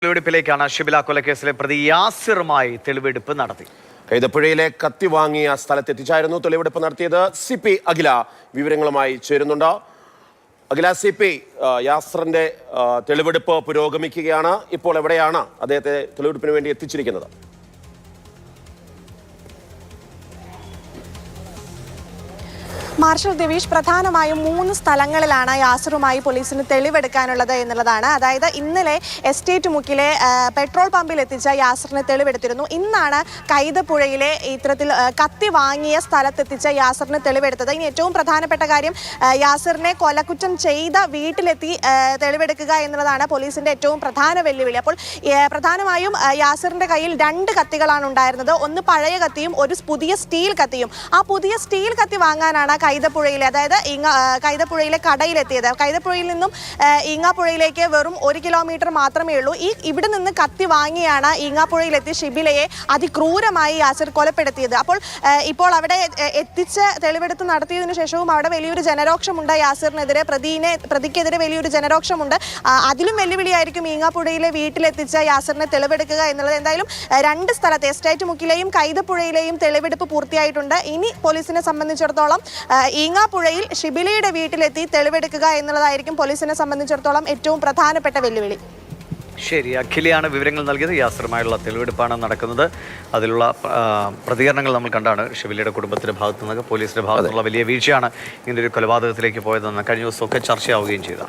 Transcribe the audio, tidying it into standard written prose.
തെളിവെടുപ്പിലേക്കാണ് ഷിബില കൊലക്കേസിലെ പ്രതി യാസിറുമായി തെളിവെടുപ്പ് നടത്തി. കൈതപ്പുഴയിലെ കത്തി വാങ്ങിയ സ്ഥലത്തെത്തിച്ചായിരുന്നു തെളിവെടുപ്പ് നടത്തിയത്. CP അഖില വിവരങ്ങളുമായി ചേരുന്നുണ്ട്. അഖില, CP യാസിറിന്റെ തെളിവെടുപ്പ് പുരോഗമിക്കുകയാണ്. ഇപ്പോൾ എവിടെയാണ് അദ്ദേഹത്തെ തെളിവെടുപ്പിന് വേണ്ടി എത്തിച്ചിരിക്കുന്നത്? മാർഷൽ ദേവീഷ്, പ്രധാനമായും 3 സ്ഥലങ്ങളിലാണ് യാസിറുമായി പോലീസിന് തെളിവെടുക്കാനുള്ളത് എന്നുള്ളതാണ്. അതായത് ഇന്നലെ എസ്റ്റേറ്റ് മുക്കിലെ പെട്രോൾ പമ്പിൽ എത്തിച്ച യാസിറിനെ തെളിവെടുത്തിരുന്നു. ഇന്നാണ് കൈതപ്പുഴയിലെ ഇത്തരത്തിൽ കത്തി വാങ്ങിയ സ്ഥലത്തെത്തിച്ച യാസിറിന് തെളിവെടുത്തത്. ഇനി ഏറ്റവും പ്രധാനപ്പെട്ട കാര്യം, യാസിറിനെ കൊലക്കുറ്റം ചെയ്ത വീട്ടിലെത്തി തെളിവെടുക്കുക എന്നുള്ളതാണ് പോലീസിന്റെ ഏറ്റവും പ്രധാന വെല്ലുവിളി. അപ്പോൾ പ്രധാനമായും യാസിറിന്റെ കയ്യിൽ 2 കത്തികളാണ് ഉണ്ടായിരുന്നത്. ഒന്ന് പഴയ കത്തിയും ഒരു പുതിയ സ്റ്റീൽ കത്തിയും. ആ പുതിയ സ്റ്റീൽ കത്തി വാങ്ങാനാണ് കൈതപ്പുഴയിലെ, അതായത് കൈതപ്പുഴയിലെ കടയിലെത്തിയത്. കൈതപ്പുഴയിൽ നിന്നും ഈങ്ങാപ്പുഴയിലേക്ക് വെറും 1 കിലോമീറ്റർ മാത്രമേ ഉള്ളൂ. ഇവിടെ നിന്ന് കത്തി വാങ്ങിയാണ് ഈങ്ങാപ്പുഴയിലെത്തി ഷിബിലയെ അതിക്രൂരമായി യാസിർ കൊലപ്പെടുത്തിയത്. ഇപ്പോൾ അവിടെ എത്തിച്ച് തെളിവെടുപ്പ് നടത്തിയതിനു ശേഷവും അവിടെ വലിയൊരു ജനരോക്ഷമുണ്ട്. യാസിറിനെതിരെ, പ്രതിക്കെതിരെ വലിയൊരു ജനരോക്ഷമുണ്ട്. അതിലും വെല്ലുവിളിയായിരിക്കും ഈങ്ങാപ്പുഴയിലെ വീട്ടിലെത്തിച്ച യാസിറിനെ തെളിവെടുക്കുക എന്നുള്ളത്. എന്തായാലും 2 സ്ഥലത്ത് എസ്റ്റേറ്റ് മുക്കിലെയും കൈതപ്പുഴയിലെയും തെളിവെടുപ്പ് പൂർത്തിയായിട്ടുണ്ട്. ഇനി പോലീസിനെ സംബന്ധിച്ചിടത്തോളം ഈങ്ങാപ്പുഴയിൽ ഷിബിലയുടെ വീട്ടിലെത്തി തെളിവെടുക്കുക എന്നുള്ളതായിരിക്കും പോലീസിനെ സംബന്ധിച്ചിടത്തോളം ഏറ്റവും പ്രധാനപ്പെട്ട വെല്ലുവിളി. ശരി, അഖിലയാണ് വിവരങ്ങൾ നൽകിയത്. യാസിറുമായുള്ള തെളിവെടുപ്പാണ് നടക്കുന്നത്. അതിലുള്ള പ്രതികരണങ്ങൾ നമ്മൾ കണ്ടാണ്. ഷിബിലയുടെ കുടുംബത്തിന്റെ ഭാഗത്തു നിന്ന്, പോലീസിന്റെ ഭാഗത്തുനിന്നുള്ള വലിയ വീഴ്ചയാണ് ഇങ്ങനൊരു കൊലപാതകത്തിലേക്ക് പോയതെന്ന് കഴിഞ്ഞ ദിവസമൊക്കെ ചർച്ചയാവുകയും ചെയ്തത്.